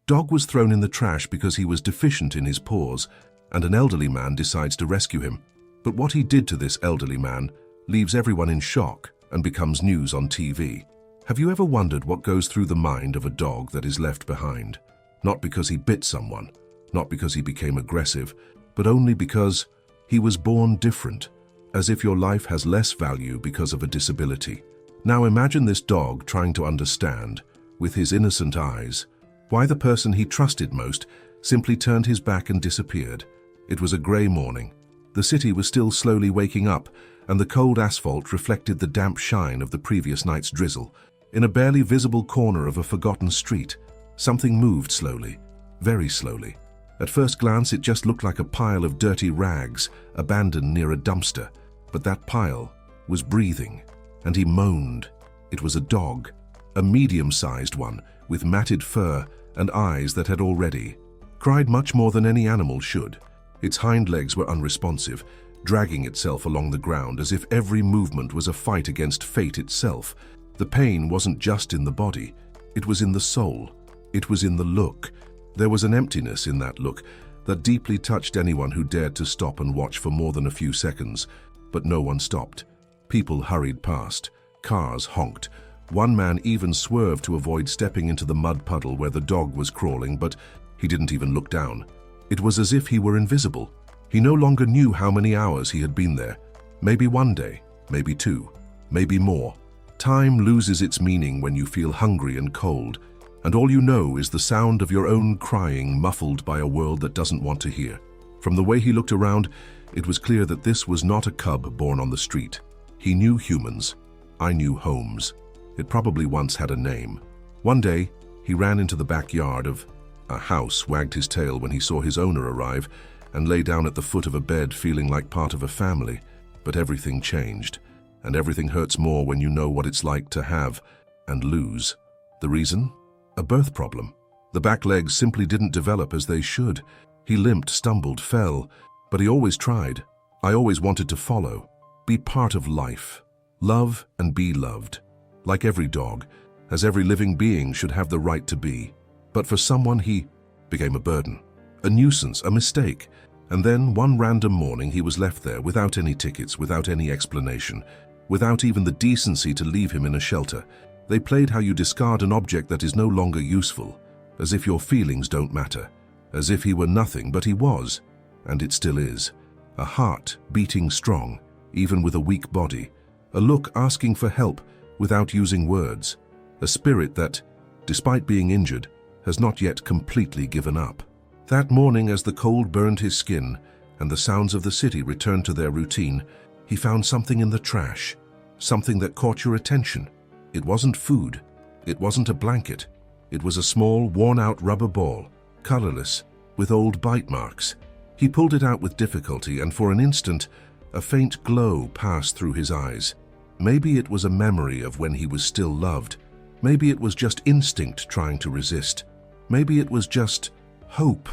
Dog was thrown in the trash because he was deficient in his paws, and an elderly man decides to rescue him. But what he did to this elderly man leaves everyone in shock and becomes news on TV. Have you ever wondered what goes through the mind of a dog that is left behind? Not because he bit someone, not because he became aggressive, but only because he was born different, as if your life has less value because of a disability. Now imagine this dog trying to understand, with his innocent eyes, why the person he trusted most simply turned his back and disappeared. It was a grey morning. The city was still slowly waking up, and the cold asphalt reflected the damp shine of the previous night's drizzle. In a barely visible corner of a forgotten street, something moved slowly, very slowly. At first glance, it just looked like a pile of dirty rags abandoned near a dumpster. But that pile was breathing, and he moaned. It was a dog, a medium-sized one, with matted fur and eyes that had already cried much more than any animal should. Its hind legs were unresponsive, dragging itself along the ground as if every movement was a fight against fate itself. The pain wasn't just in the body, it was in the soul. It was in the look. There was an emptiness in that look that deeply touched anyone who dared to stop and watch for more than a few seconds. But no one stopped. People hurried past. Cars honked. One man even swerved to avoid stepping into the mud puddle where the dog was crawling, but he didn't even look down. It was as if he were invisible. He no longer knew how many hours he had been there. Maybe one day, maybe two, maybe more. Time loses its meaning when you feel hungry and cold, and all you know is the sound of your own crying muffled by a world that doesn't want to hear. From the way he looked around, it was clear that this was not a cub born on the street. He knew humans. I knew homes. It probably once had a name. One day, he ran into the backyard of a house, wagged his tail when he saw his owner arrive, and lay down at the foot of a bed feeling like part of a family. But everything changed, and everything hurts more when you know what it's like to have and lose. The reason? A birth problem. The back legs simply didn't develop as they should. He limped, stumbled, fell, but he always tried. I always wanted to follow, be part of life, love and be loved. Like every dog, as every living being should have the right to be. But for someone, he became a burden, a nuisance, a mistake. And then one random morning he was left there without any tickets, without any explanation, without even the decency to leave him in a shelter. They played how you discard an object that is no longer useful, as if your feelings don't matter, as if he were nothing, but he was, and it still is. A heart beating strong, even with a weak body, a look asking for help without using words, a spirit that, despite being injured, has not yet completely given up. That morning, as the cold burned his skin and the sounds of the city returned to their routine, he found something in the trash, something that caught your attention. It wasn't food. It wasn't a blanket. It was a small, worn-out rubber ball, colorless, with old bite marks. He pulled it out with difficulty, and for an instant, a faint glow passed through his eyes. Maybe it was a memory of when he was still loved. Maybe it was just instinct trying to resist. Maybe it was just hope.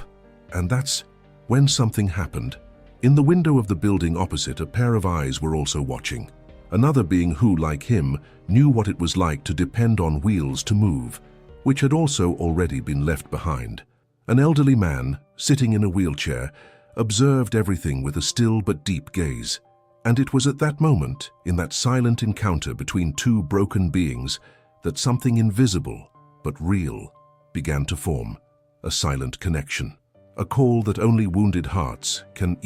And that's when something happened. In the window of the building opposite, a pair of eyes were also watching. Another being who, like him, knew what it was like to depend on wheels to move, which had also already been left behind. An elderly man, sitting in a wheelchair, observed everything with a still but deep gaze. And it was at that moment, in that silent encounter between two broken beings, that something invisible, but real, began to form. A silent connection. A call that only wounded hearts can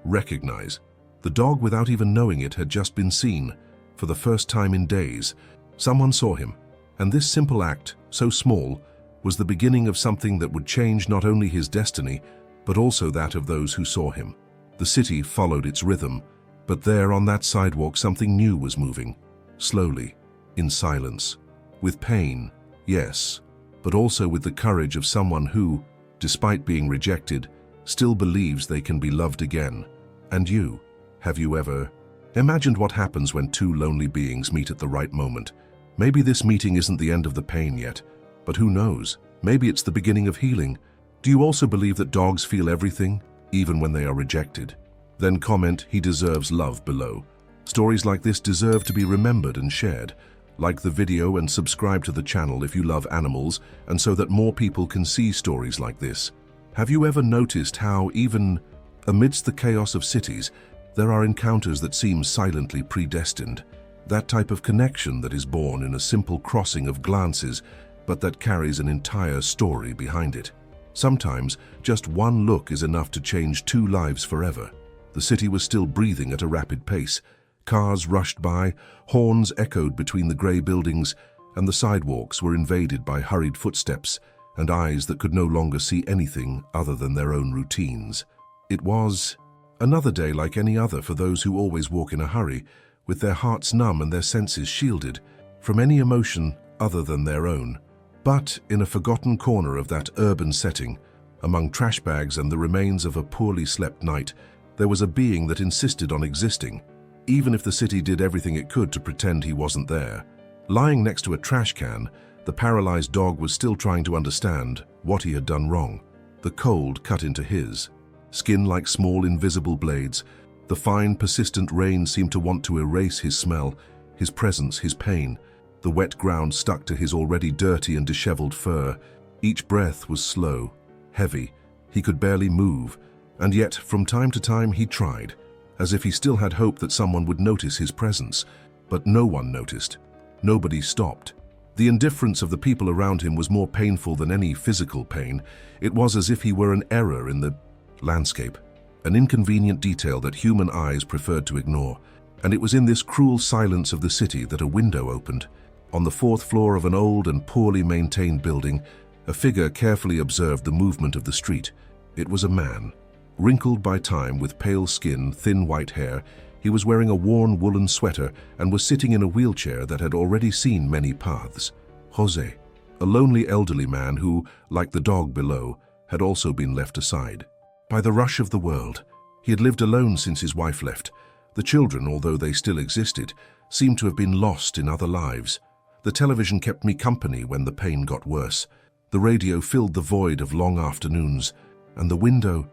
recognize. The dog, without even knowing it, had just been seen. For the first time in days, someone saw him. And this simple act, so small, was the beginning of something that would change not only his destiny, but also that of those who saw him. The city followed its rhythm, but there on that sidewalk something new was moving. Slowly, in silence, with pain, yes, but also with the courage of someone who, despite being rejected, still believes they can be loved again. And you, have you ever imagined what happens when two lonely beings meet at the right moment? Maybe this meeting isn't the end of the pain yet, but who knows? Maybe it's the beginning of healing. Do you also believe that dogs feel everything, even when they are rejected? Then comment, "He deserves love," below. Stories like this deserve to be remembered and shared, Like the video and subscribe to the channel if you love animals, and so that more people can see stories like this. Have you ever noticed how, even amidst the chaos of cities, there are encounters that seem silently predestined? That type of connection that is born in a simple crossing of glances, but that carries an entire story behind it. Sometimes, just one look is enough to change two lives forever. The city was still breathing at a rapid pace. Cars rushed by, horns echoed between the grey buildings, and the sidewalks were invaded by hurried footsteps and eyes that could no longer see anything other than their own routines. It was another day like any other for those who always walk in a hurry, with their hearts numb and their senses shielded from any emotion other than their own. But in a forgotten corner of that urban setting, among trash bags and the remains of a poorly slept night, there was a being that insisted on existing, even if the city did everything it could to pretend he wasn't there. Lying next to a trash can, the paralyzed dog was still trying to understand what he had done wrong. The cold cut into his skin like small invisible blades. The fine, persistent rain seemed to want to erase his smell, his presence, his pain. The wet ground stuck to his already dirty and disheveled fur. Each breath was slow, heavy. He could barely move, and yet from time to time he tried, as if he still had hope that someone would notice his presence. But no one noticed. Nobody stopped. The indifference of the people around him was more painful than any physical pain. It was as if he were an error in the landscape, an inconvenient detail that human eyes preferred to ignore. And it was in this cruel silence of the city that a window opened. On the fourth floor of an old and poorly maintained building, a figure carefully observed the movement of the street. It was a man, wrinkled by time, with pale skin, thin white hair. He was wearing a worn woolen sweater and was sitting in a wheelchair that had already seen many paths. Jose, a lonely elderly man who, like the dog below, had also been left aside by the rush of the world. He had lived alone since his wife left. The children, although they still existed, seemed to have been lost in other lives. The television kept me company when the pain got worse. The radio filled the void of long afternoons, and the window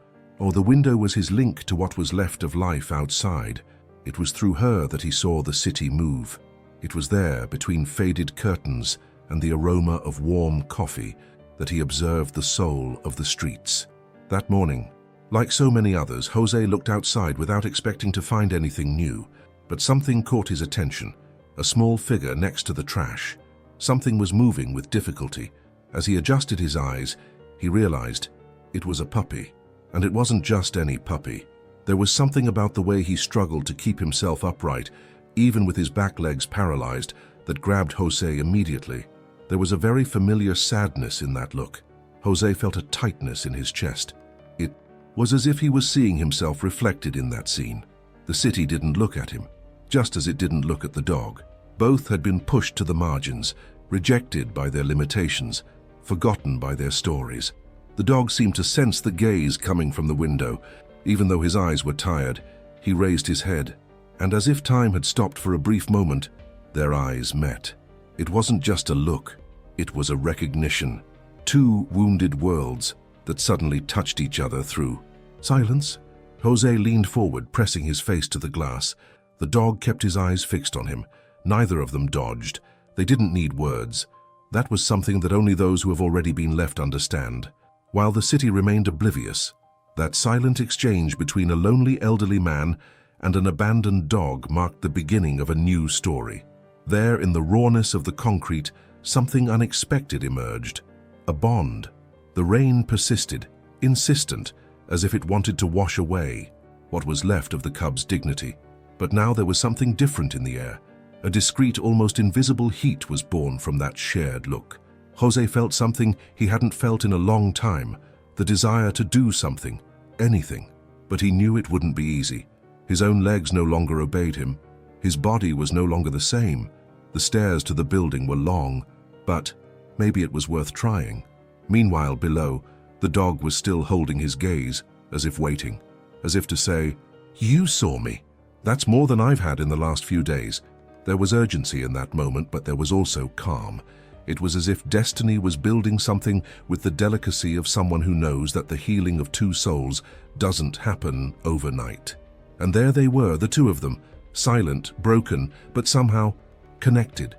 was his link to what was left of life outside. It was through her that he saw the city move. It was there, between faded curtains and the aroma of warm coffee, that he observed the soul of the streets. That morning, like so many others, Jose looked outside without expecting to find anything new. But something caught his attention, a small figure next to the trash. Something was moving with difficulty. As he adjusted his eyes, he realized it was a puppy. And it wasn't just any puppy. There was something about the way he struggled to keep himself upright, even with his back legs paralyzed, that grabbed Jose immediately. There was a very familiar sadness in that look. Jose felt a tightness in his chest. It was as if he was seeing himself reflected in that scene. The city didn't look at him, just as it didn't look at the dog. Both had been pushed to the margins, rejected by their limitations, forgotten by their stories. The dog seemed to sense the gaze coming from the window. Even though his eyes were tired, he raised his head, and as if time had stopped for a brief moment, their eyes met. It wasn't just a look, it was a recognition. Two wounded worlds that suddenly touched each other through silence. Jose leaned forward, pressing his face to the glass. The dog kept his eyes fixed on him. Neither of them dodged. They didn't need words. That was something that only those who have already been left understand. While the city remained oblivious, that silent exchange between a lonely elderly man and an abandoned dog marked the beginning of a new story. There, in the rawness of the concrete, something unexpected emerged. A bond. The rain persisted, insistent, as if it wanted to wash away what was left of the cub's dignity. But now there was something different in the air. A discreet, almost invisible heat was born from that shared look. Jose felt something he hadn't felt in a long time, the desire to do something, anything. But he knew it wouldn't be easy. His own legs no longer obeyed him. His body was no longer the same. The stairs to the building were long, but maybe it was worth trying. Meanwhile, below, the dog was still holding his gaze, as if waiting, as if to say, "You saw me. That's more than I've had in the last few days." There was urgency in that moment, but there was also calm. It was as if destiny was building something with the delicacy of someone who knows that the healing of two souls doesn't happen overnight. And there they were, the two of them, silent, broken, but somehow connected.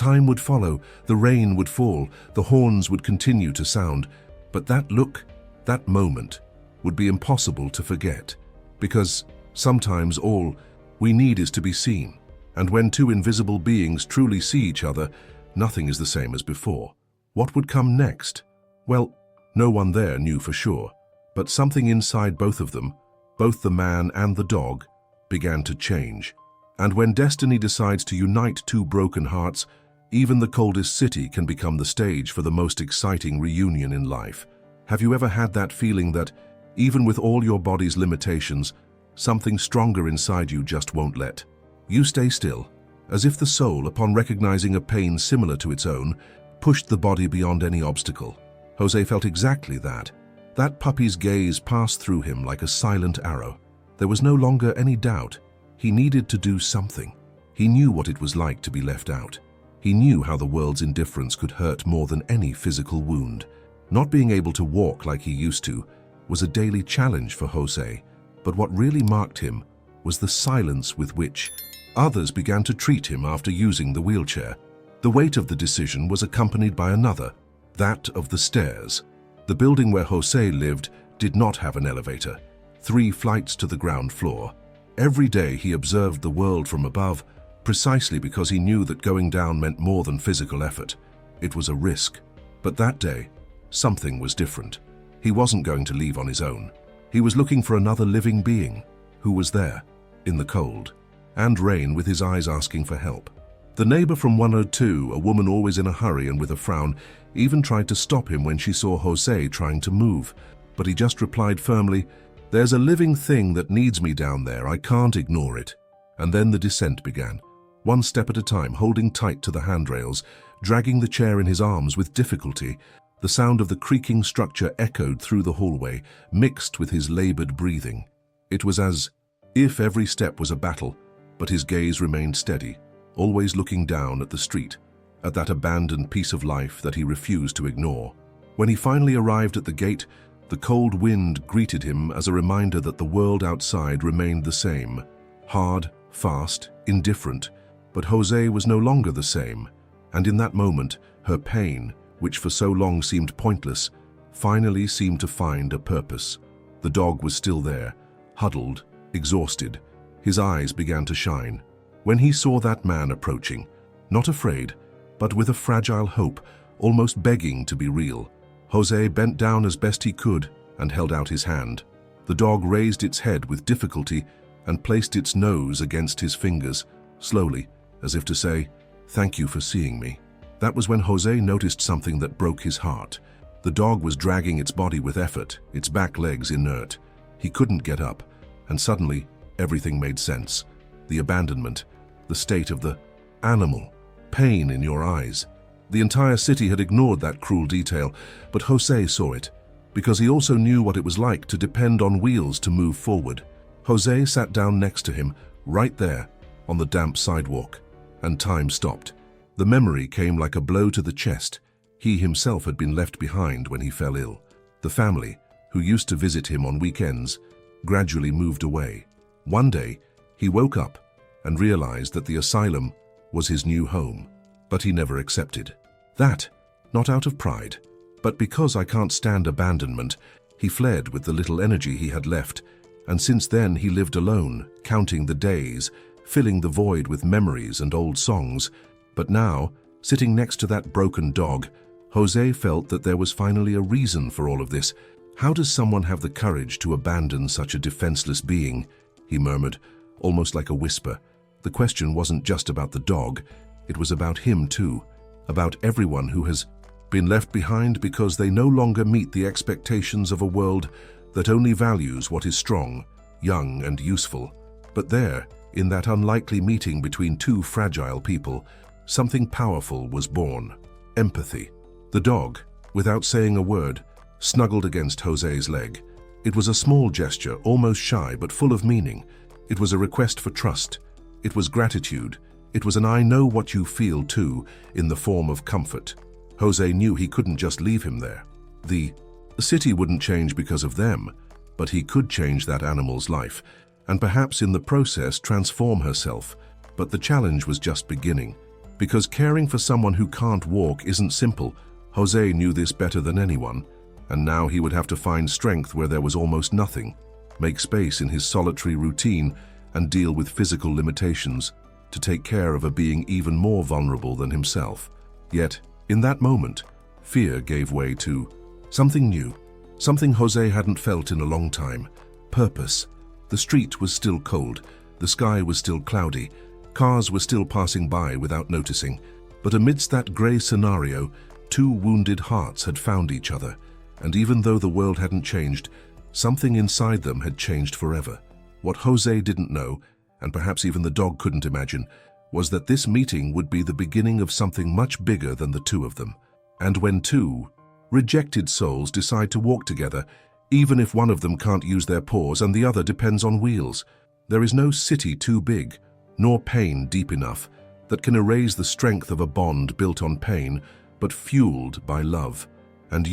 Time would follow, the rain would fall, the horns would continue to sound, but that look, that moment, would be impossible to forget, because sometimes all we need is to be seen, and when two invisible beings truly see each other, nothing is the same as before. What would come next? Well, no one there knew for sure, but something inside both of them, both the man and the dog, began to change. And when destiny decides to unite two broken hearts, even the coldest city can become the stage for the most exciting reunion in life. Have you ever had that feeling that, even with all your body's limitations, something stronger inside you just won't let you stay still, as if the soul, upon recognizing a pain similar to its own, pushed the body beyond any obstacle? Jose felt exactly that. That puppy's gaze passed through him like a silent arrow. There was no longer any doubt. He needed to do something. He knew what it was like to be left out. He knew how the world's indifference could hurt more than any physical wound. Not being able to walk like he used to was a daily challenge for Jose, but what really marked him was the silence with which others began to treat him after using the wheelchair. The weight of the decision was accompanied by another, that of the stairs. The building where Jose lived did not have an elevator, 3 flights to the ground floor. Every day he observed the world from above, precisely because he knew that going down meant more than physical effort. It was a risk. But that day, something was different. He wasn't going to leave on his own. He was looking for another living being who was there, in the cold and rain, with his eyes asking for help. The neighbor from 102, a woman always in a hurry and with a frown, even tried to stop him when she saw Jose trying to move, but he just replied firmly, "There's a living thing that needs me down there, I can't ignore it." And then the descent began, one step at a time, holding tight to the handrails, dragging the chair in his arms with difficulty. The sound of the creaking structure echoed through the hallway, mixed with his labored breathing. It was as if every step was a battle, but his gaze remained steady, always looking down at the street, at that abandoned piece of life that he refused to ignore. When he finally arrived at the gate, the cold wind greeted him as a reminder that the world outside remained the same, hard, fast, indifferent. But Jose was no longer the same, and in that moment, her pain, which for so long seemed pointless, finally seemed to find a purpose. The dog was still there, huddled, exhausted. His eyes began to shine. When he saw that man approaching, not afraid, but with a fragile hope, almost begging to be real, Jose bent down as best he could and held out his hand. The dog raised its head with difficulty and placed its nose against his fingers, slowly, as if to say, "Thank you for seeing me." That was when Jose noticed something that broke his heart. The dog was dragging its body with effort, its back legs inert. He couldn't get up, and suddenly everything made sense. The abandonment, the state of the animal, pain in your eyes. The entire city had ignored that cruel detail, but Jose saw it, because he also knew what it was like to depend on wheels to move forward. Jose sat down next to him, right there, on the damp sidewalk, and time stopped. The memory came like a blow to the chest. He himself had been left behind when he fell ill. The family, who used to visit him on weekends, gradually moved away. One day, he woke up and realized that the asylum was his new home, but he never accepted that, not out of pride, but because "I can't stand abandonment." He fled with the little energy he had left, and since then he lived alone, counting the days, filling the void with memories and old songs. But now, sitting next to that broken dog, Jose felt that there was finally a reason for all of this. "How does someone have the courage to abandon such a defenseless being?" he murmured, almost like a whisper. The question wasn't just about the dog, it was about him too, about everyone who has been left behind because they no longer meet the expectations of a world that only values what is strong, young, and useful. But there, in that unlikely meeting between two fragile people, something powerful was born: empathy. The dog, without saying a word, snuggled against Jose's leg. It was a small gesture, almost shy, but full of meaning. It was a request for trust. It was gratitude. It was an "I know what you feel too," in the form of comfort. Jose knew he couldn't just leave him there. The city wouldn't change because of them, but he could change that animal's life, and perhaps in the process transform herself. But the challenge was just beginning. Because caring for someone who can't walk isn't simple. Jose knew this better than anyone, and now he would have to find strength where there was almost nothing, make space in his solitary routine, and deal with physical limitations to take care of a being even more vulnerable than himself. Yet, in that moment, fear gave way to something new, something Jose hadn't felt in a long time: purpose. The street was still cold, the sky was still cloudy, cars were still passing by without noticing, but amidst that grey scenario, two wounded hearts had found each other, and even though the world hadn't changed, something inside them had changed forever. What Jose didn't know, and perhaps even the dog couldn't imagine, was that this meeting would be the beginning of something much bigger than the two of them. And when two rejected souls decide to walk together, even if one of them can't use their paws and the other depends on wheels, there is no city too big, nor pain deep enough, that can erase the strength of a bond built on pain, but fueled by love. And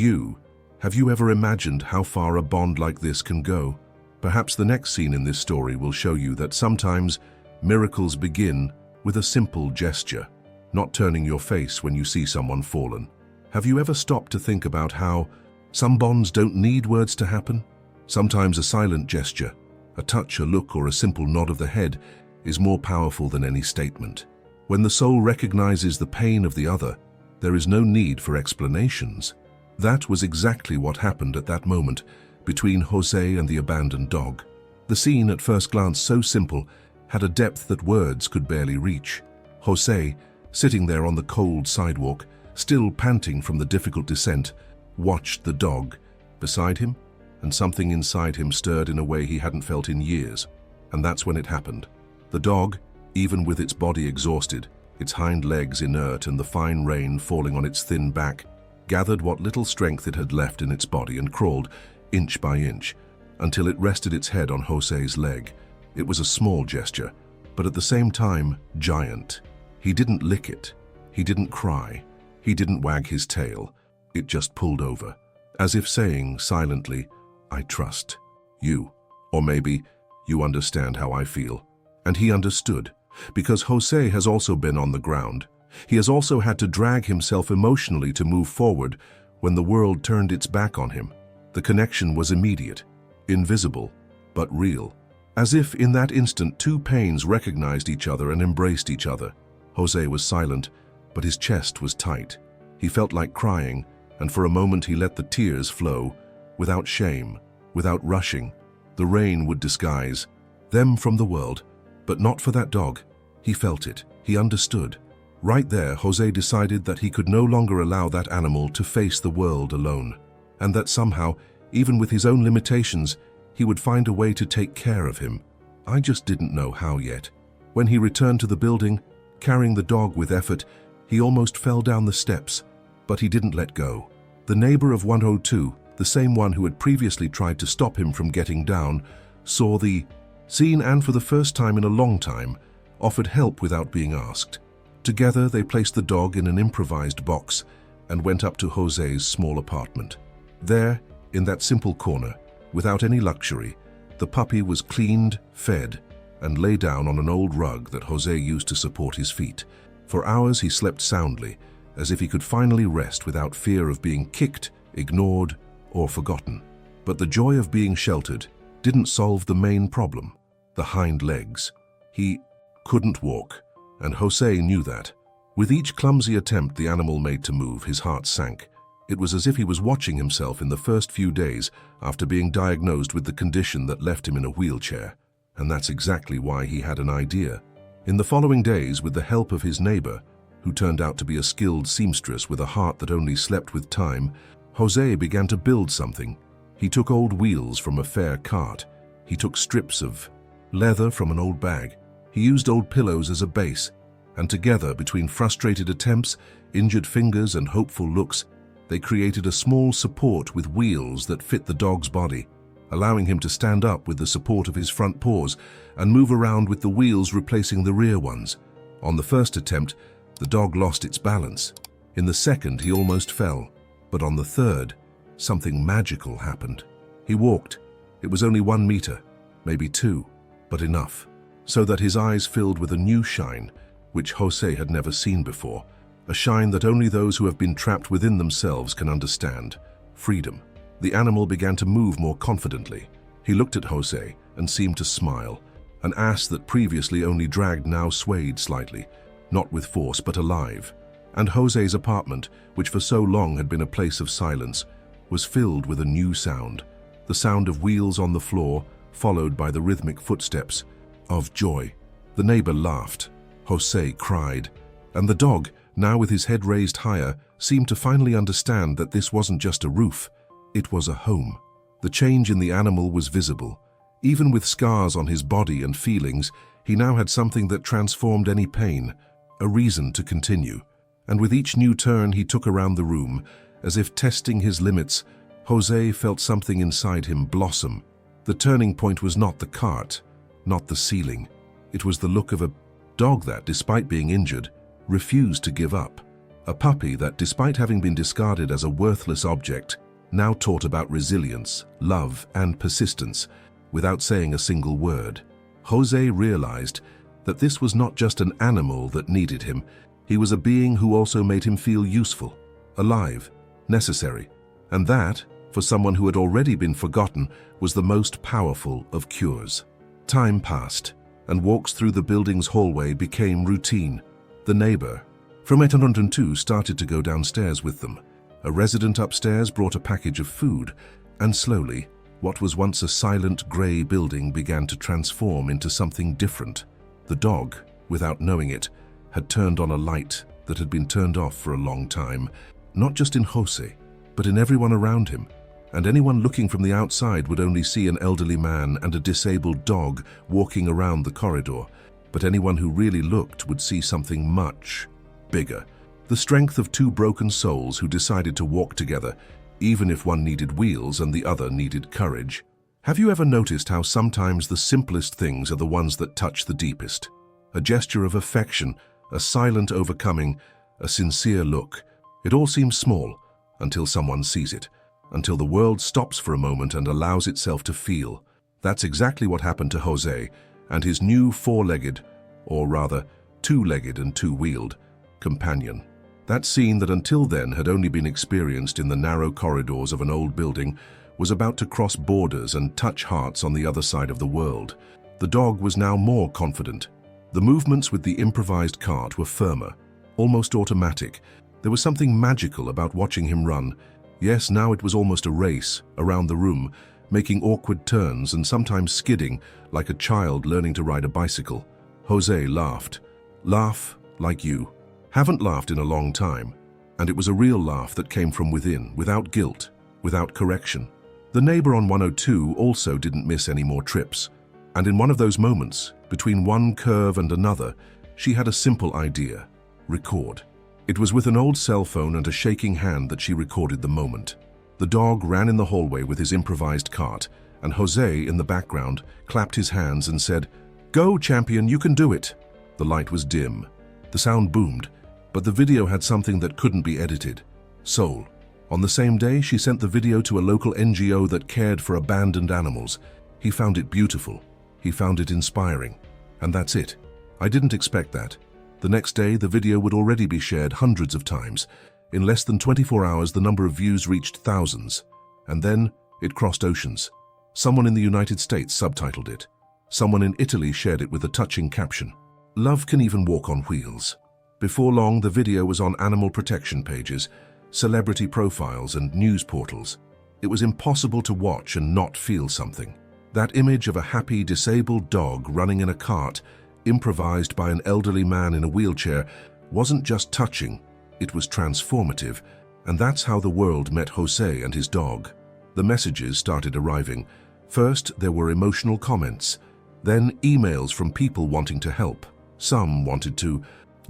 have you ever imagined how far a bond like this can go? Perhaps the next scene in this story will show you that sometimes miracles begin with a simple gesture, not turning your face when you see someone fallen. Have you ever stopped to think about how some bonds don't need words to happen? Sometimes a silent gesture, a touch, a look, or a simple nod of the head is more powerful than any statement. When the soul recognizes the pain of the other, there is no need for explanations. That was exactly what happened at that moment between Jose and the abandoned dog. The scene, at first glance so simple, had a depth that words could barely reach. Jose, sitting there on the cold sidewalk, still panting from the difficult descent, watched the dog beside him, and something inside him stirred in a way he hadn't felt in years. And that's when it happened. The dog, even with its body exhausted, its hind legs inert and the fine rain falling on its thin back, gathered what little strength it had left in its body and crawled, inch by inch, until it rested its head on Jose's leg. It was a small gesture, but at the same time, giant. He didn't lick it. He didn't cry. He didn't wag his tail. It just pulled over, as if saying silently, "I trust you," or maybe, "You understand how I feel." And he understood, because Jose has also been on the ground. He has also had to drag himself emotionally to move forward when the world turned its back on him. The connection was immediate, invisible, but real. As if in that instant two pains recognized each other and embraced each other. Jose was silent, but his chest was tight. He felt like crying, and for a moment he let the tears flow, without shame, without rushing. The rain would disguise them from the world, but not for that dog. He felt it. He understood. Right there, Jose decided that he could no longer allow that animal to face the world alone, and that somehow, even with his own limitations, he would find a way to take care of him. I just didn't know how yet. When he returned to the building, carrying the dog with effort, he almost fell down the steps, but he didn't let go. The neighbor of 102, the same one who had previously tried to stop him from getting down, saw the scene and, for the first time in a long time, offered help without being asked. Together, they placed the dog in an improvised box and went up to Jose's small apartment. There, in that simple corner, without any luxury, the puppy was cleaned, fed, and lay down on an old rug that Jose used to support his feet. For hours he slept soundly, as if he could finally rest without fear of being kicked, ignored, or forgotten. But the joy of being sheltered didn't solve the main problem, the hind legs. He couldn't walk, and Jose knew that. With each clumsy attempt the animal made to move, his heart sank. It was as if he was watching himself in the first few days after being diagnosed with the condition that left him in a wheelchair. And that's exactly why he had an idea. In the following days, with the help of his neighbor, who turned out to be a skilled seamstress with a heart that only slept with time, Jose began to build something. He took old wheels from a fair cart. He took strips of leather from an old bag. He used old pillows as a base, and together, between frustrated attempts, injured fingers, and hopeful looks, they created a small support with wheels that fit the dog's body, allowing him to stand up with the support of his front paws and move around with the wheels replacing the rear ones. On the first attempt, the dog lost its balance. In the second, he almost fell. But on the third, something magical happened. He walked. It was only 1 meter, maybe 2, but enough, so that his eyes filled with a new shine, which Jose had never seen before, a shine that only those who have been trapped within themselves can understand. Freedom. The animal began to move more confidently. He looked at Jose and seemed to smile. An ass that previously only dragged now swayed slightly, not with force but alive. And Jose's apartment, which for so long had been a place of silence, was filled with a new sound. The sound of wheels on the floor, followed by the rhythmic footsteps of joy. The neighbor laughed. Jose cried. And the dog, now with his head raised higher, seemed to finally understand that this wasn't just a roof, it was a home. The change in the animal was visible. Even with scars on his body and feelings, he now had something that transformed any pain, a reason to continue. And with each new turn he took around the room, as if testing his limits, Jose felt something inside him blossom. The turning point was not the cart, not the ceiling. It was the look of a dog that, despite being injured, refused to give up. A puppy that, despite having been discarded as a worthless object, now taught about resilience, love, and persistence, without saying a single word. Jose realized that this was not just an animal that needed him. He was a being who also made him feel useful, alive, necessary. And that, for someone who had already been forgotten, was the most powerful of cures. Time passed, and walks through the building's hallway became routine. The neighbor from 802 started to go downstairs with them. A resident upstairs brought a package of food, and slowly, what was once a silent grey building began to transform into something different. The dog, without knowing it, had turned on a light that had been turned off for a long time, not just in Jose, but in everyone around him. And anyone looking from the outside would only see an elderly man and a disabled dog walking around the corridor. But anyone who really looked would see something much bigger. The strength of two broken souls who decided to walk together, even if one needed wheels and the other needed courage. Have you ever noticed how sometimes the simplest things are the ones that touch the deepest? A gesture of affection, a silent overcoming, a sincere look. It all seems small until someone sees it, until the world stops for a moment and allows itself to feel. That's exactly what happened to Jose and his new four-legged, or rather, two-legged and two-wheeled, companion. That scene that until then had only been experienced in the narrow corridors of an old building was about to cross borders and touch hearts on the other side of the world. The dog was now more confident. The movements with the improvised cart were firmer, almost automatic. There was something magical about watching him run. Yes, now it was almost a race around the room, making awkward turns and sometimes skidding like a child learning to ride a bicycle. Jose laughed. Laugh like you. Haven't laughed in a long time. And it was a real laugh that came from within, without guilt, without correction. The neighbor on 102 also didn't miss any more trips. And in one of those moments, between one curve and another, she had a simple idea: record. It was with an old cell phone and a shaking hand that she recorded the moment. The dog ran in the hallway with his improvised cart, and Jose, in the background, clapped his hands and said, "Go, champion, you can do it." The light was dim. The sound boomed, but the video had something that couldn't be edited: soul. On the same day, she sent the video to a local NGO that cared for abandoned animals. He found it beautiful. He found it inspiring. And that's it. I didn't expect that. The next day, the video would already be shared hundreds of times. In less than 24 hours, the number of views reached thousands. And then, it crossed oceans. Someone in the United States subtitled it. Someone in Italy shared it with a touching caption: "Love can even walk on wheels." Before long, the video was on animal protection pages, celebrity profiles, and news portals. It was impossible to watch and not feel something. That image of a happy, disabled dog running in a cart, improvised by an elderly man in a wheelchair, wasn't just touching, it was transformative. And that's how the world met Jose and his dog. The messages started arriving. First, there were emotional comments. Then emails from people wanting to help. Some wanted to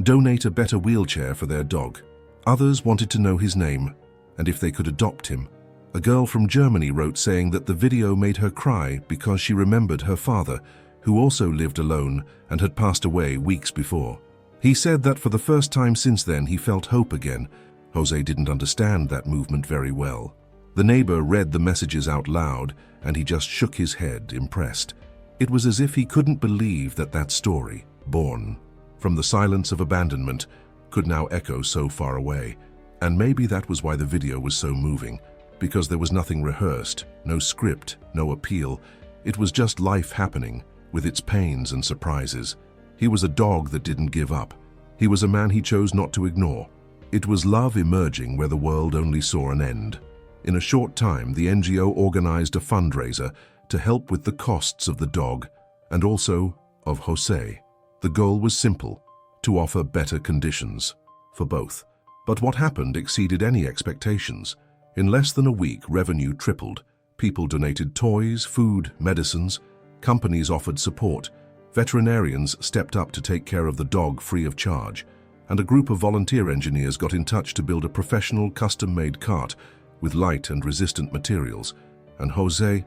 donate a better wheelchair for their dog. Others wanted to know his name and if they could adopt him. A girl from Germany wrote saying that the video made her cry because she remembered her father, who also lived alone and had passed away weeks before. He said that for the first time since then he felt hope again. Jose didn't understand that movement very well. The neighbor read the messages out loud and he just shook his head, impressed. It was as if he couldn't believe that story, born from the silence of abandonment, could now echo so far away. And maybe that was why the video was so moving, because there was nothing rehearsed, no script, no appeal. It was just life happening, with its pains and surprises. He was a dog that didn't give up. He was a man he chose not to ignore. It was love emerging where the world only saw an end. In a short time, the NGO organized a fundraiser to help with the costs of the dog and also of Jose. The goal was simple: to offer better conditions for both. But what happened exceeded any expectations. In less than a week, revenue tripled. People donated toys, food, medicines. Companies offered support. Veterinarians stepped up to take care of the dog free of charge. And a group of volunteer engineers got in touch to build a professional, custom-made cart with light and resistant materials. And Jose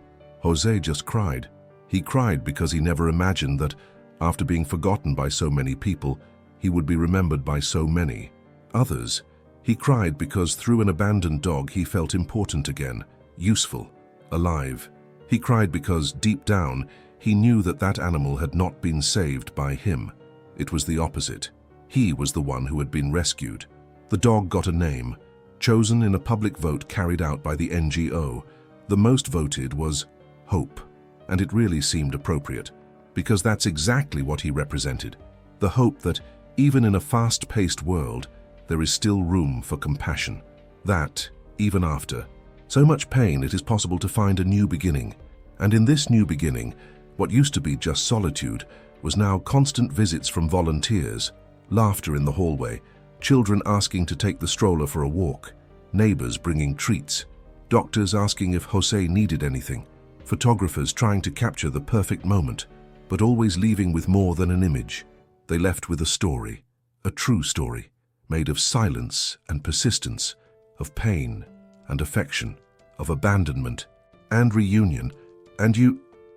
just cried. He cried because he never imagined that, after being forgotten by so many people, he would be remembered by so many others. He cried because through an abandoned dog he felt important again, useful, alive. He cried because, deep down, he knew that that animal had not been saved by him. It was the opposite. He was the one who had been rescued. The dog got a name, chosen in a public vote carried out by the NGO. The most voted was Hope, and it really seemed appropriate, because that's exactly what he represented. The hope that, even in a fast-paced world, there is still room for compassion. That, even after so much pain, it is possible to find a new beginning. And in this new beginning, what used to be just solitude was now constant visits from volunteers, laughter in the hallway, children asking to take the stroller for a walk, neighbors bringing treats, doctors asking if Jose needed anything, photographers trying to capture the perfect moment, but always leaving with more than an image. They left with a story, a true story, made of silence and persistence, of pain and affection, of abandonment and reunion. And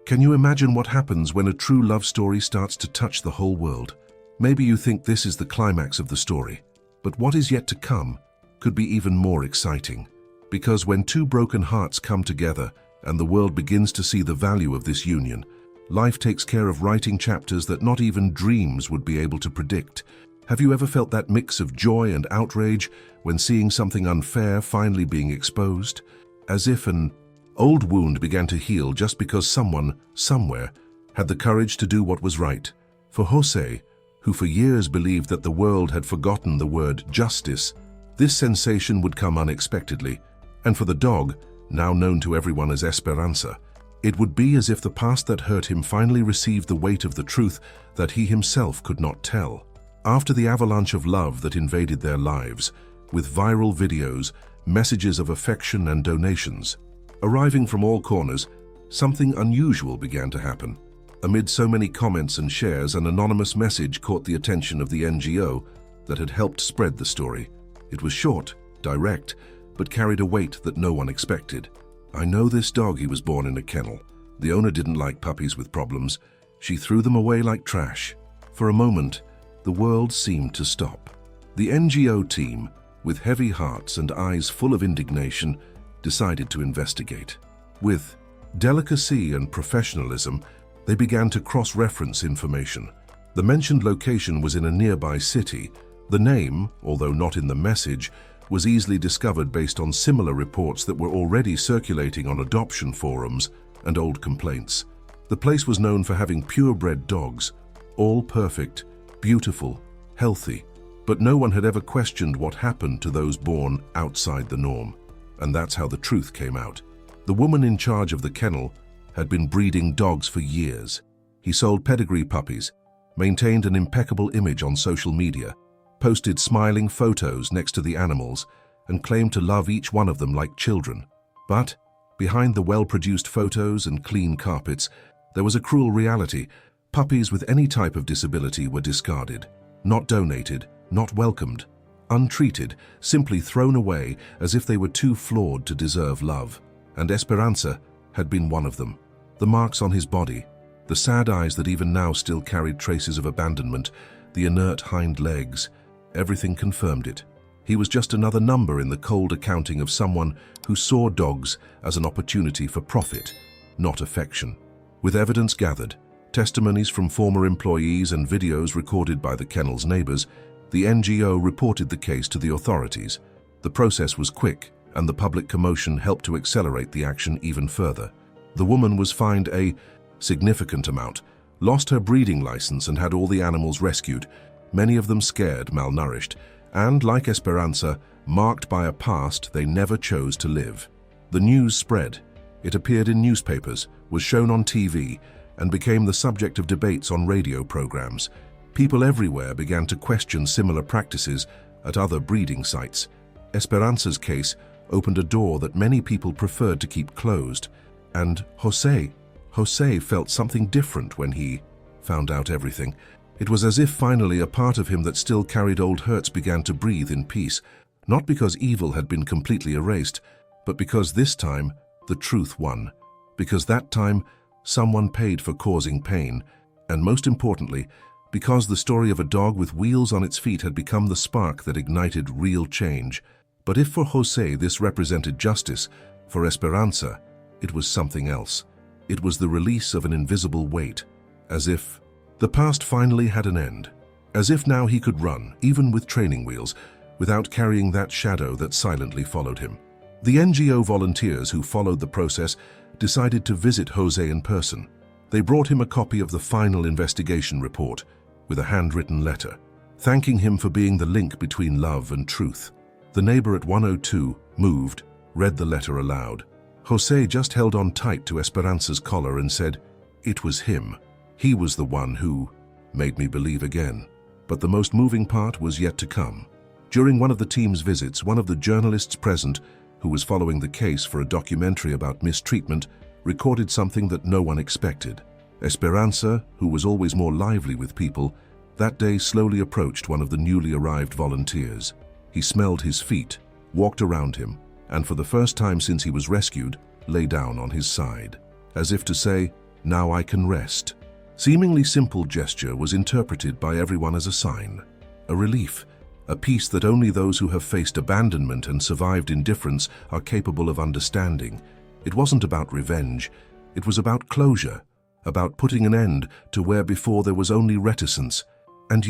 can you imagine what happens when a true love story starts to touch the whole world? Maybe you think this is the climax of the story, but what is yet to come could be even more exciting. Because when two broken hearts come together and the world begins to see the value of this union, life takes care of writing chapters that not even dreams would be able to predict. Have you ever felt that mix of joy and outrage when seeing something unfair finally being exposed? As if an old wound began to heal just because someone, somewhere, had the courage to do what was right. For Jose, who for years believed that the world had forgotten the word justice, this sensation would come unexpectedly. And for the dog, now known to everyone as Esperanza, it would be as if the past that hurt him finally received the weight of the truth that he himself could not tell. After the avalanche of love that invaded their lives, with viral videos, messages of affection and donations, arriving from all corners, something unusual began to happen. Amid so many comments and shares, an anonymous message caught the attention of the NGO that had helped spread the story. It was short, direct, but carried a weight that no one expected. I know this dog. He was born in a kennel. The owner didn't like puppies with problems. She threw them away like trash. For a moment, the world seemed to stop. The NGO team, with heavy hearts and eyes full of indignation, decided to investigate. With delicacy and professionalism, they began to cross-reference information. The mentioned location was in a nearby city. The name, although not in the message, was easily discovered based on similar reports that were already circulating on adoption forums and old complaints. The place was known for having purebred dogs, all perfect, beautiful, healthy, but no one had ever questioned what happened to those born outside the norm. And that's how the truth came out. The woman in charge of the kennel had been breeding dogs for years. He sold pedigree puppies, maintained an impeccable image on social media, posted smiling photos next to the animals, and claimed to love each one of them like children. But behind the well-produced photos and clean carpets, there was a cruel reality. Puppies with any type of disability were discarded, not donated, not welcomed, untreated, simply thrown away as if they were too flawed to deserve love. And Esperanza had been one of them. The marks on his body, the sad eyes that even now still carried traces of abandonment, the inert hind legs, everything confirmed it. He was just another number in the cold accounting of someone who saw dogs as an opportunity for profit, not affection. With evidence gathered, testimonies from former employees and videos recorded by the kennel's neighbors, the NGO reported the case to the authorities. The process was quick, and the public commotion helped to accelerate the action even further. The woman was fined a significant amount, lost her breeding license, and had all the animals rescued, many of them scared, malnourished, and, like Esperanza, marked by a past they never chose to live. The news spread. It appeared in newspapers, was shown on TV, and became the subject of debates on radio programs. People everywhere began to question similar practices at other breeding sites. Esperanza's case opened a door that many people preferred to keep closed. And Jose felt something different when he found out everything. It was as if finally a part of him that still carried old hurts began to breathe in peace, not because evil had been completely erased, but because this time the truth won. Because that time someone paid for causing pain, and most importantly, because the story of a dog with wheels on its feet had become the spark that ignited real change. But if for Jose this represented justice, for Esperanza it was something else. It was the release of an invisible weight, as if the past finally had an end, as if now he could run, even with training wheels, without carrying that shadow that silently followed him. The NGO volunteers who followed the process decided to visit Jose in person. They brought him a copy of the final investigation report with a handwritten letter, thanking him for being the link between love and truth. The neighbor at 102, moved, read the letter aloud. Jose just held on tight to Esperanza's collar and said, "It was him. He was the one who made me believe again." But the most moving part was yet to come. During one of the team's visits, one of the journalists present, who was following the case for a documentary about mistreatment, recorded something that no one expected. Esperanza, who was always more lively with people, that day slowly approached one of the newly arrived volunteers. He smelled his feet, walked around him, and for the first time since he was rescued, lay down on his side, as if to say, "Now I can rest." Seemingly simple gesture was interpreted by everyone as a sign, a relief, a peace that only those who have faced abandonment and survived indifference are capable of understanding. It wasn't about revenge, it was about closure, about putting an end to where before there was only reticence. And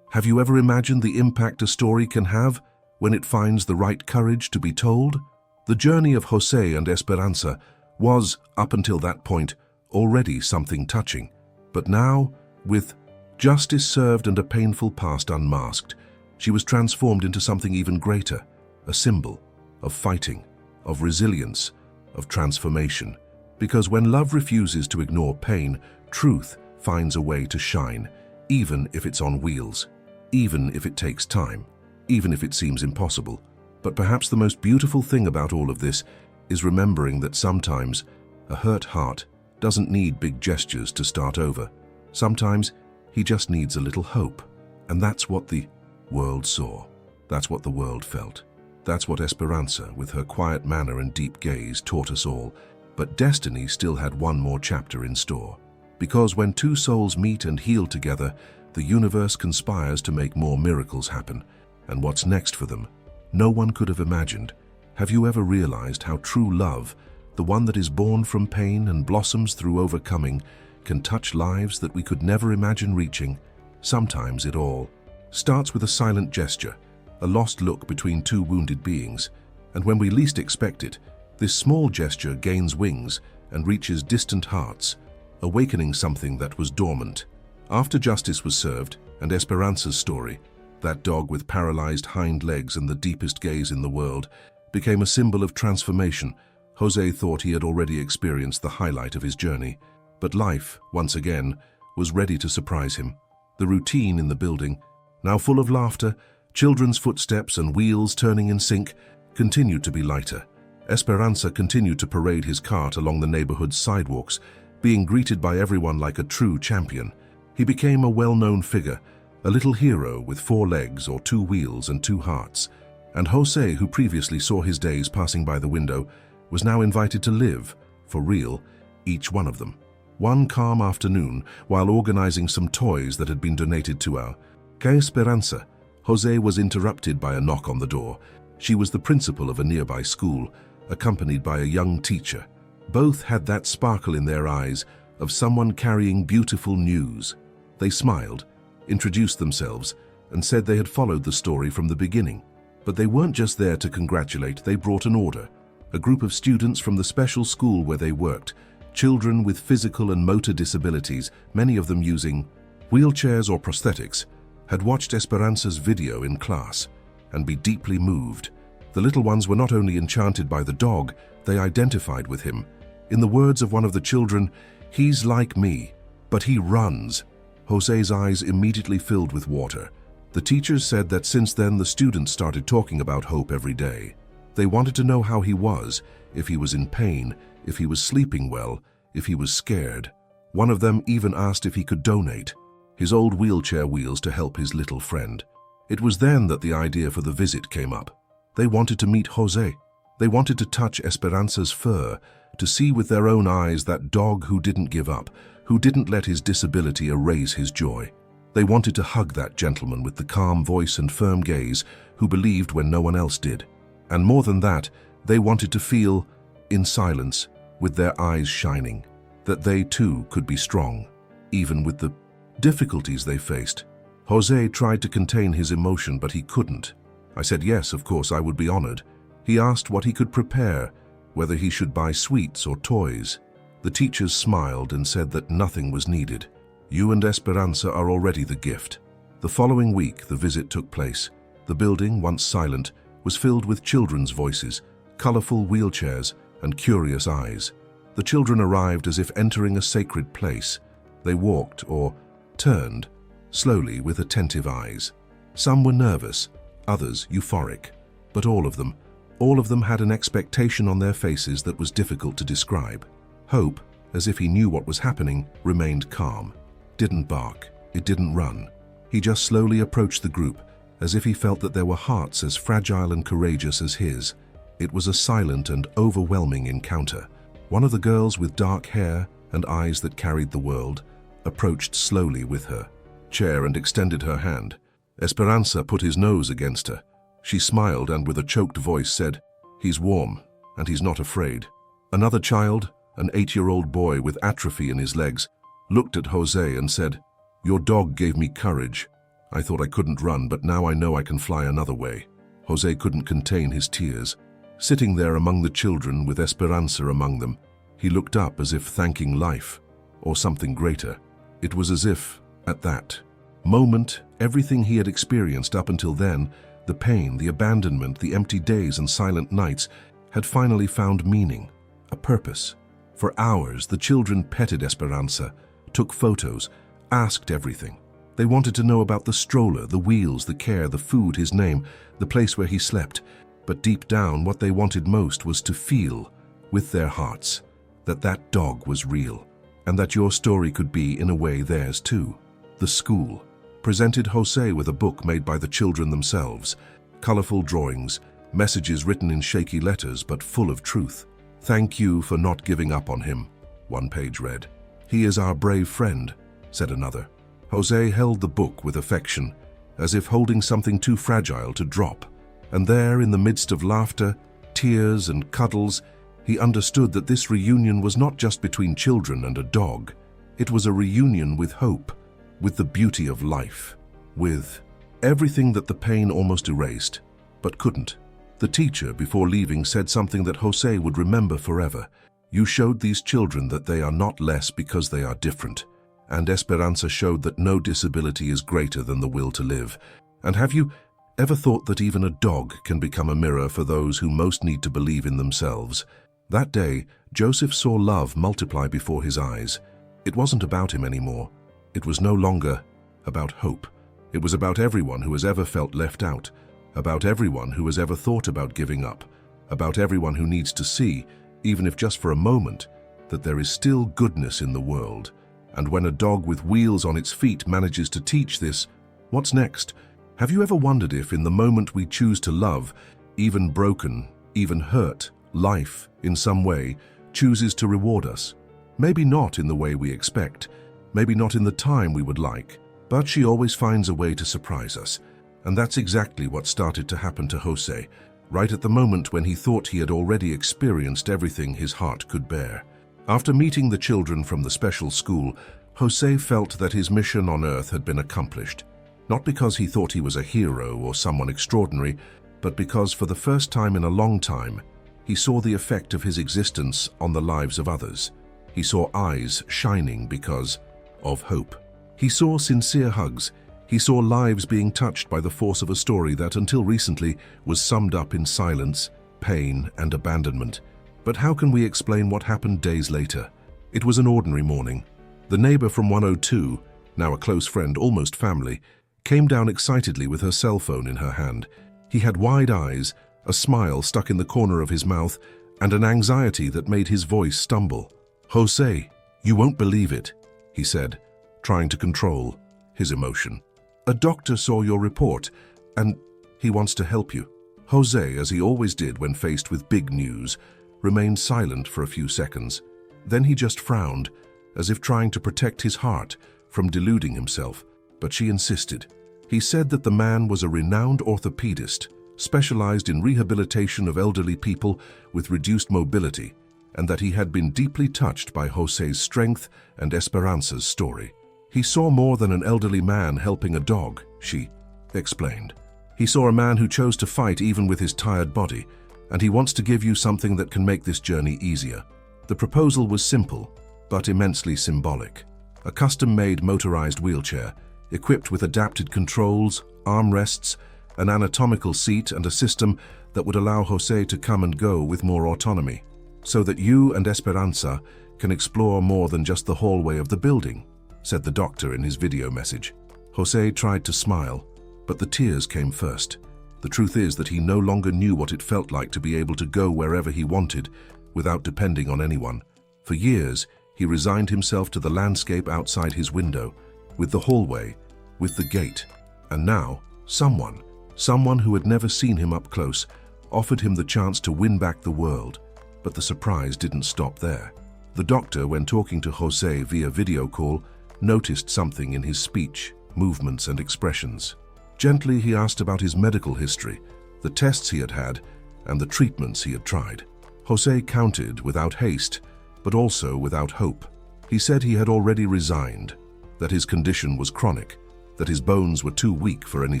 have you ever imagined the impact a story can have when it finds the right courage to be told? The journey of Jose and Esperanza was, up until that point, already something touching. But now, with justice served and a painful past unmasked, she was transformed into something even greater, a symbol of fighting, of resilience, of transformation. Because when love refuses to ignore pain, truth finds a way to shine, even if it's on wheels, even if it takes time, even if it seems impossible. But perhaps the most beautiful thing about all of this is remembering that sometimes a hurt heart doesn't need big gestures to start over. Sometimes he just needs a little hope. And that's what the world saw. That's what the world felt. That's what Esperanza, with her quiet manner and deep gaze, taught us all. But destiny still had one more chapter in store. Because when two souls meet and heal together, the universe conspires to make more miracles happen. And what's next for them, no one could have imagined. Have you ever realized how true love, the one that is born from pain and blossoms through overcoming, can touch lives that we could never imagine reaching? Sometimes it all starts with a silent gesture, a lost look between two wounded beings, and when we least expect it, this small gesture gains wings and reaches distant hearts, awakening something that was dormant. After justice was served, and Esperanza's story, that dog with paralyzed hind legs and the deepest gaze in the world, became a symbol of transformation, Jose thought he had already experienced the highlight of his journey. But life, once again, was ready to surprise him. The routine in the building, now full of laughter, children's footsteps and wheels turning in sync, continued to be lighter. Esperanza continued to parade his cart along the neighborhood's sidewalks, being greeted by everyone like a true champion. He became a well-known figure, a little hero with 4 legs or 2 wheels and 2 hearts. And Jose, who previously saw his days passing by the window, was now invited to live, for real, each one of them. One calm afternoon, while organizing some toys that had been donated to our Que Esperanza, Jose was interrupted by a knock on the door. She was the principal of a nearby school, accompanied by a young teacher. Both had that sparkle in their eyes, of someone carrying beautiful news. They smiled, introduced themselves, and said they had followed the story from the beginning. But they weren't just there to congratulate, they brought an order. A group of students from the special school where they worked, children with physical and motor disabilities, many of them using wheelchairs or prosthetics, had watched Esperanza's video in class and be deeply moved. The little ones were not only enchanted by the dog, they identified with him. In the words of one of the children, "He's like me, but he runs." Jose's eyes immediately filled with water. The teachers said that since then the students started talking about Hope every day. They wanted to know how he was, if he was in pain, if he was sleeping well, if he was scared. One of them even asked if he could donate his old wheelchair wheels to help his little friend. It was then that the idea for the visit came up. They wanted to meet Jose. They wanted to touch Esperanza's fur, to see with their own eyes that dog who didn't give up, who didn't let his disability erase his joy. They wanted to hug that gentleman with the calm voice and firm gaze, who believed when no one else did. And more than that, they wanted to feel, in silence, with their eyes shining, that they too could be strong, even with the difficulties they faced. Jose tried to contain his emotion, but he couldn't. I said yes, of course, I would be honored. He asked what he could prepare, whether he should buy sweets or toys. The teachers smiled and said that nothing was needed. You and Esperanza are already the gift. The following week, the visit took place. The building, once silent, was filled with children's voices, colorful wheelchairs, and curious eyes. The children arrived as if entering a sacred place. They walked, or turned, slowly with attentive eyes. Some were nervous, others euphoric, but all of them had an expectation on their faces that was difficult to describe. Hope, as if he knew what was happening, remained calm. Didn't bark, it didn't run. He just slowly approached the group, as if he felt that there were hearts as fragile and courageous as his. It was a silent and overwhelming encounter. One of the girls with dark hair and eyes that carried the world approached slowly with her chair and extended her hand. Esperanza put his nose against her. She smiled and with a choked voice said, "He's warm, and he's not afraid." Another child, an 8-year-old boy with atrophy in his legs, looked at Jose and said, "Your dog gave me courage. I thought I couldn't run, but now I know I can fly another way." Jose couldn't contain his tears. Sitting there among the children with Esperanza among them, he looked up as if thanking life, or something greater. It was as if, at that moment, everything he had experienced up until then, the pain, the abandonment, the empty days and silent nights, had finally found meaning, a purpose. For hours, the children petted Esperanza, took photos, asked everything. They wanted to know about the stroller, the wheels, the care, the food, his name, the place where he slept. But deep down, what they wanted most was to feel, with their hearts, that that dog was real, and that your story could be, in a way, theirs too. The school presented Jose with a book made by the children themselves, colorful drawings, messages written in shaky letters but full of truth. "Thank you for not giving up on him," one page read. "He is our brave friend," said another. Jose held the book with affection, as if holding something too fragile to drop. And there, in the midst of laughter, tears, and cuddles, he understood that this reunion was not just between children and a dog. It was a reunion with hope, with the beauty of life, with everything that the pain almost erased, but couldn't. The teacher, before leaving, said something that Jose would remember forever. "You showed these children that they are not less because they are different. And Esperanza showed that no disability is greater than the will to live. And have you ever thought that even a dog can become a mirror for those who most need to believe in themselves?" That day, Joseph saw love multiply before his eyes. It wasn't about him anymore. It was no longer about hope. It was about everyone who has ever felt left out, about everyone who has ever thought about giving up, about everyone who needs to see, even if just for a moment, that there is still goodness in the world. And when a dog with wheels on its feet manages to teach this, what's next? Have you ever wondered if, in the moment we choose to love, even broken, even hurt, life, in some way, chooses to reward us? Maybe not in the way we expect, maybe not in the time we would like, but she always finds a way to surprise us. And that's exactly what started to happen to Jose, right at the moment when he thought he had already experienced everything his heart could bear. After meeting the children from the special school, Jose felt that his mission on Earth had been accomplished. Not because he thought he was a hero or someone extraordinary, but because for the first time in a long time, he saw the effect of his existence on the lives of others. He saw eyes shining because of hope. He saw sincere hugs. He saw lives being touched by the force of a story that, until recently, was summed up in silence, pain, and abandonment. But how can we explain what happened days later? It was an ordinary morning. The neighbor from 102, now a close friend, almost family, came down excitedly with her cell phone in her hand. He had wide eyes, a smile stuck in the corner of his mouth, and an anxiety that made his voice stumble. "Jose, you won't believe it," he said, trying to control his emotion. "A doctor saw your report, and he wants to help you." Jose, as he always did when faced with big news, remained silent for a few seconds. Then he just frowned, as if trying to protect his heart from deluding himself, but she insisted. He said that the man was a renowned orthopedist, specialized in rehabilitation of elderly people with reduced mobility, and that he had been deeply touched by Jose's strength and Esperanza's story. He saw more than an elderly man helping a dog, she explained. He saw a man who chose to fight even with his tired body, and he wants to give you something that can make this journey easier. The proposal was simple, but immensely symbolic. A custom-made motorized wheelchair, equipped with adapted controls, armrests, an anatomical seat, and a system that would allow Jose to come and go with more autonomy, so that you and Esperanza can explore more than just the hallway of the building, said the doctor in his video message. Jose tried to smile, but the tears came first. The truth is that he no longer knew what it felt like to be able to go wherever he wanted without depending on anyone. For years, he resigned himself to the landscape outside his window, with the hallway, with the gate. And now, someone who had never seen him up close, offered him the chance to win back the world. But the surprise didn't stop there. The doctor, when talking to Jose via video call, noticed something in his speech, movements, and expressions. Gently, he asked about his medical history, the tests he had had, and the treatments he had tried. Jose counted without haste, but also without hope. He said he had already resigned, that his condition was chronic, that his bones were too weak for any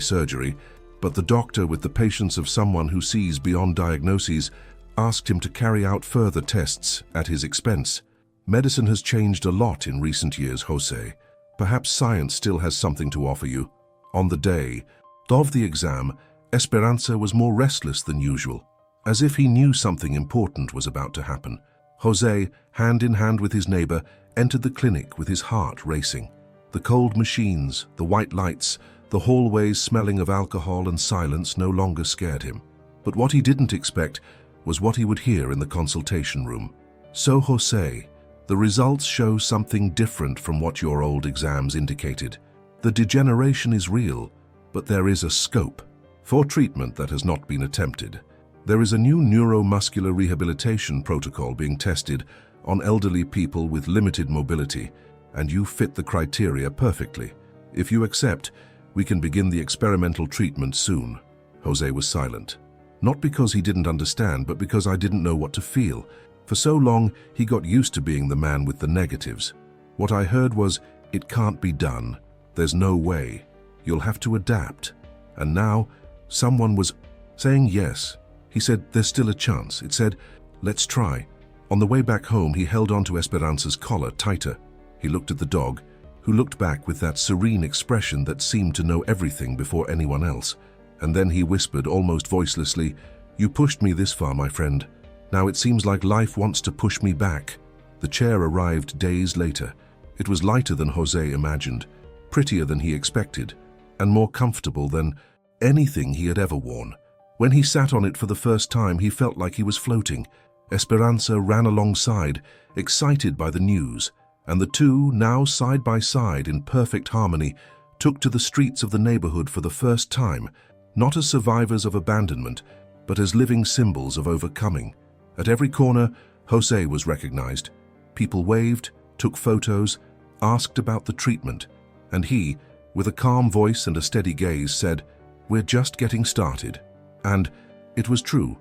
surgery, but the doctor, with the patience of someone who sees beyond diagnoses, asked him to carry out further tests at his expense. Medicine has changed a lot in recent years, Jose. Perhaps science still has something to offer you. On the day of the exam, Esperanza was more restless than usual, as if he knew something important was about to happen. Jose, hand in hand with his neighbor, entered the clinic with his heart racing. The cold machines, the white lights, the hallways smelling of alcohol and silence no longer scared him. But what he didn't expect was what he would hear in the consultation room. "So, Jose, the results show something different from what your old exams indicated. The degeneration is real, but there is a scope for treatment that has not been attempted. There is a new neuromuscular rehabilitation protocol being tested on elderly people with limited mobility, and you fit the criteria perfectly. If you accept, we can begin the experimental treatment soon." Jose was silent. Not because he didn't understand, but because I didn't know what to feel. For so long, he got used to being the man with the negatives. What I heard was, "It can't be done. There's no way. You'll have to adapt." And now, someone was saying yes. He said, "There's still a chance." It said, "Let's try." On the way back home, he held onto Esperanza's collar tighter. He looked at the dog, who looked back with that serene expression that seemed to know everything before anyone else. And then he whispered almost voicelessly, "You pushed me this far, my friend. Now it seems like life wants to push me back." The chair arrived days later. It was lighter than Jose imagined, prettier than he expected, and more comfortable than anything he had ever worn. When he sat on it for the first time, he felt like he was floating. Esperanza ran alongside, excited by the news, and the two, now side by side in perfect harmony, took to the streets of the neighborhood for the first time, not as survivors of abandonment, but as living symbols of overcoming. At every corner, Jose was recognized. People waved, took photos, asked about the treatment, and he, with a calm voice and a steady gaze, said, "We're just getting started." And it was true,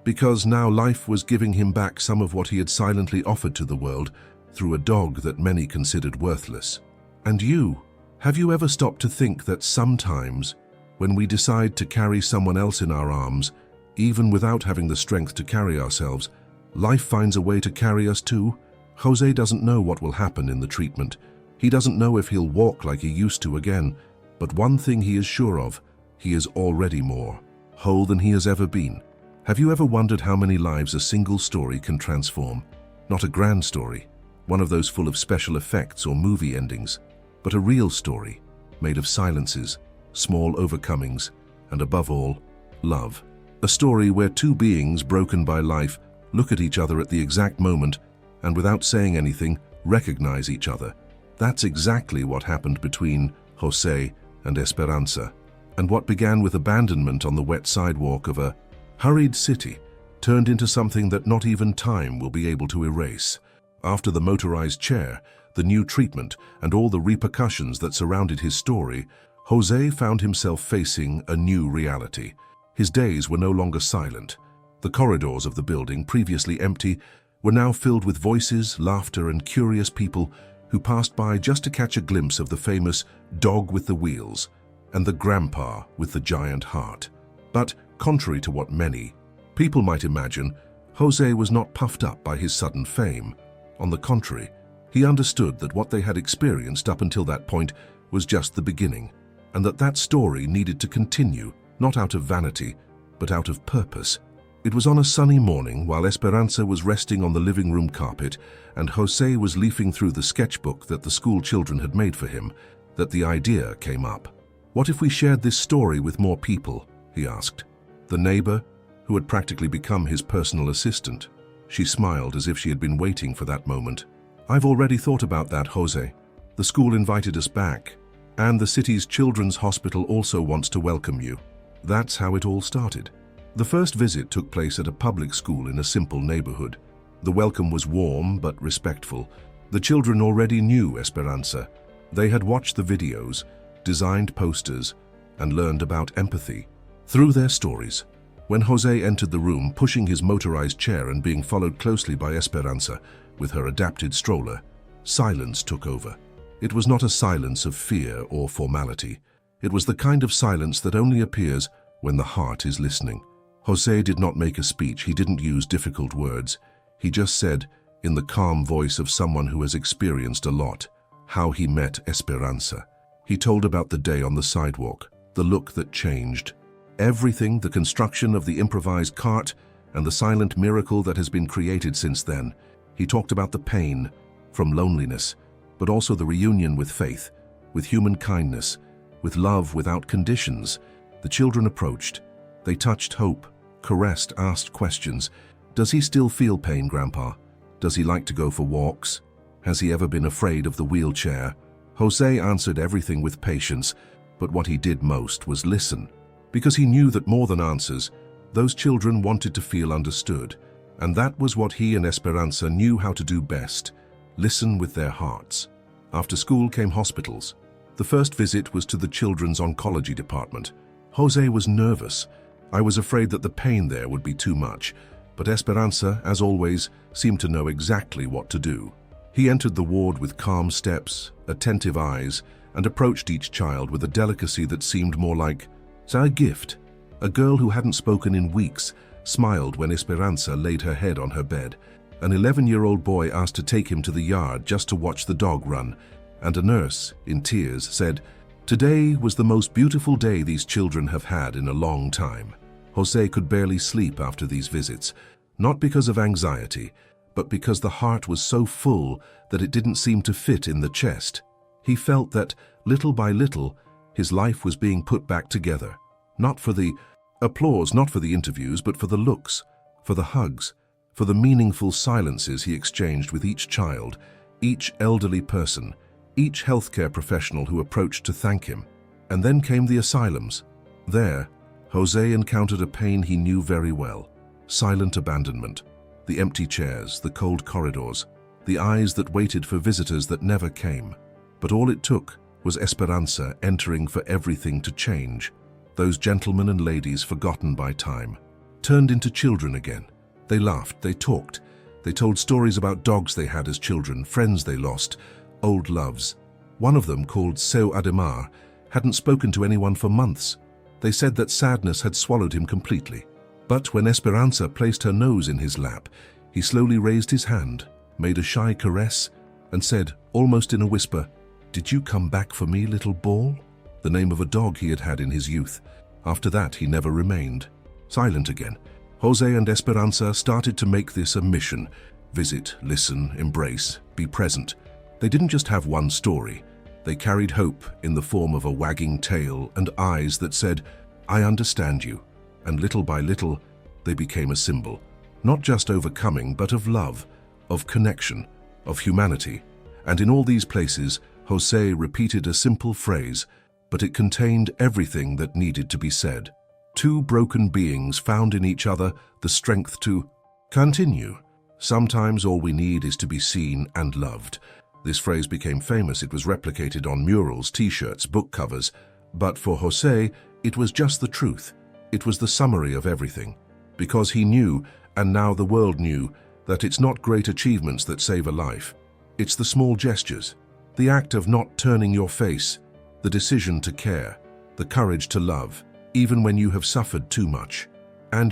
Because now life was giving him back some of what he had silently offered to the world through a dog that many considered worthless. And you, have you ever stopped to think that sometimes, when we decide to carry someone else in our arms, even without having the strength to carry ourselves, life finds a way to carry us too? Jose doesn't know what will happen in the treatment. He doesn't know if he'll walk like he used to again, but one thing he is sure of, he is already more whole than he has ever been. Have you ever wondered how many lives a single story can transform? Not a grand story, one of those full of special effects or movie endings, but a real story, made of silences, small overcomings, and above all, love. A story where two beings broken by life look at each other at the exact moment and without saying anything, recognize each other. That's exactly what happened between Jose and Esperanza. And what began with abandonment on the wet sidewalk of a hurried city turned into something that not even time will be able to erase. After the motorized chair, the new treatment, and all the repercussions that surrounded his story, Jose found himself facing a new reality. His days were no longer silent. The corridors of the building, previously empty, were now filled with voices, laughter, and curious people who passed by just to catch a glimpse of the famous dog with the wheels and the grandpa with the giant heart. But contrary to what many people might imagine, Jose was not puffed up by his sudden fame. On the contrary, he understood that what they had experienced up until that point was just the beginning, and that story needed to continue, not out of vanity, but out of purpose. It was on a sunny morning while Esperanza was resting on the living room carpet and Jose was leafing through the sketchbook that the school children had made for him, that the idea came up. What if we shared this story with more people? He asked. The neighbor, who had practically become his personal assistant. She smiled as if she had been waiting for that moment. I've already thought about that, Jose. The school invited us back, and the city's children's hospital also wants to welcome you. That's how it all started. The first visit took place at a public school in a simple neighborhood. The welcome was warm but respectful. The children already knew Esperanza. They had watched the videos, designed posters, and learned about empathy through their stories. When Jose entered the room, pushing his motorized chair and being followed closely by Esperanza with her adapted stroller, silence took over. It was not a silence of fear or formality. It was the kind of silence that only appears when the heart is listening. Jose did not make a speech. He didn't use difficult words. He just said, in the calm voice of someone who has experienced a lot, how he met Esperanza. He told about the day on the sidewalk, the look that changed. Everything, the construction of the improvised cart, and the silent miracle that has been created since then. He talked about the pain from loneliness, but also the reunion with faith, with human kindness, with love without conditions. The children approached. They touched hope, caressed, asked questions. Does he still feel pain, Grandpa? Does he like to go for walks? Has he ever been afraid of the wheelchair? Jose answered everything with patience, but what he did most was listen. Because he knew that more than answers, those children wanted to feel understood. And that was what he and Esperanza knew how to do best, listen with their hearts. After school came hospitals. The first visit was to the children's oncology department. Jose was nervous. I was afraid that the pain there would be too much, but Esperanza, as always, seemed to know exactly what to do. He entered the ward with calm steps, attentive eyes, and approached each child with a delicacy that seemed more like a gift. A girl who hadn't spoken in weeks smiled when Esperanza laid her head on her bed. An 11-year-old boy asked to take him to the yard just to watch the dog run, and a nurse, in tears, said, "Today was the most beautiful day these children have had in a long time." Jose could barely sleep after these visits, not because of anxiety, but because the heart was so full that it didn't seem to fit in the chest. He felt that, little by little, his life was being put back together. Not for the applause, not for the interviews, but for the looks, for the hugs, for the meaningful silences he exchanged with each child, each elderly person, each healthcare professional who approached to thank him. And then came the asylums. There, Jose encountered a pain he knew very well: silent abandonment, the empty chairs, the cold corridors, the eyes that waited for visitors that never came. But all it took was Esperanza entering for everything to change, those gentlemen and ladies forgotten by time. turned into children again. They laughed, they talked, they told stories about dogs they had as children, friends they lost, old loves. One of them, called Seu Ademar, hadn't spoken to anyone for months. They said that sadness had swallowed him completely. But when Esperanza placed her nose in his lap, he slowly raised his hand, made a shy caress, and said, almost in a whisper, "Did you come back for me, little ball?" The name of a dog he had had in his youth. After that, he never remained. Silent again, Jose and Esperanza started to make this a mission. Visit, listen, embrace, be present. They didn't just have one story. They carried hope in the form of a wagging tail and eyes that said, "I understand you." And little by little, they became a symbol, not just overcoming, but of love, of connection, of humanity. And in all these places, Jose repeated a simple phrase, but it contained everything that needed to be said. Two broken beings found in each other the strength to continue. Sometimes all we need is to be seen and loved. This phrase became famous. It was replicated on murals, t-shirts, book covers. But for Jose, it was just the truth. It was the summary of everything. Because he knew, and now the world knew, that it's not great achievements that save a life. It's the small gestures, the act of not turning your face, the decision to care, the courage to love, even when you have suffered too much. And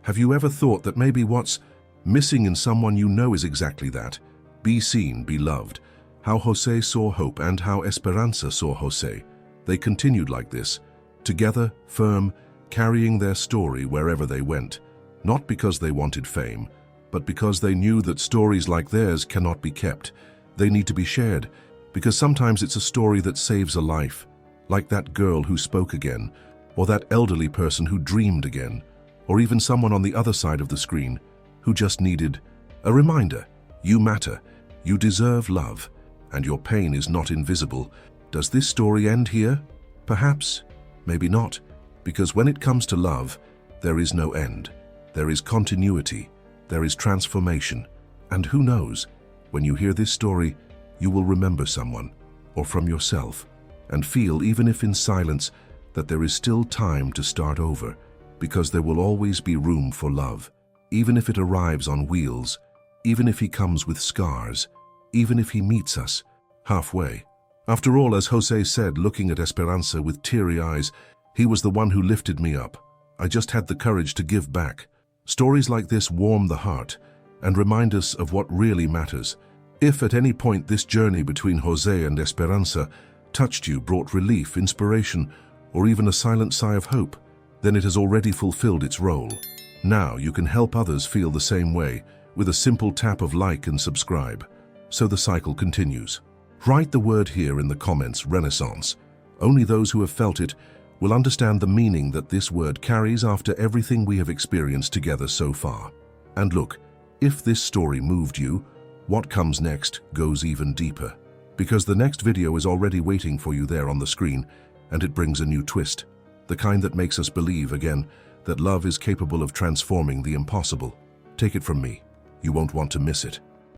have you ever thought that maybe what's missing in someone you know is exactly that? Be seen, be loved. How Jose saw hope and how Esperanza saw Jose. They continued like this, together, firm, carrying their story wherever they went. Not because they wanted fame, but because they knew that stories like theirs cannot be kept. They need to be shared, because sometimes it's a story that saves a life, like that girl who spoke again, or that elderly person who dreamed again, or even someone on the other side of the screen who just needed a reminder. You matter, you deserve love, and your pain is not invisible. Does this story end here? Perhaps, maybe not, because when it comes to love, there is no end. There is continuity, there is transformation, and who knows, when you hear this story, you will remember someone, or from yourself, and feel, even if in silence, that there is still time to start over, because there will always be room for love, even if it arrives on wheels, even if he comes with scars, even if he meets us halfway. After all, as Jose said, looking at Esperanza with teary eyes, he was the one who lifted me up. I just had the courage to give back. Stories like this warm the heart and remind us of what really matters. If at any point this journey between Jose and Esperanza touched you, brought relief, inspiration, or even a silent sigh of hope, then it has already fulfilled its role. Now you can help others feel the same way with a simple tap of like and subscribe. So the cycle continues. Write the word here in the comments, Renaissance. Only those who have felt it will understand the meaning that this word carries after everything we have experienced together so far. And look, if this story moved you, what comes next goes even deeper. Because the next video is already waiting for you there on the screen, and it brings a new twist. The kind that makes us believe again that love is capable of transforming the impossible. Take it from me, you won't want to miss it.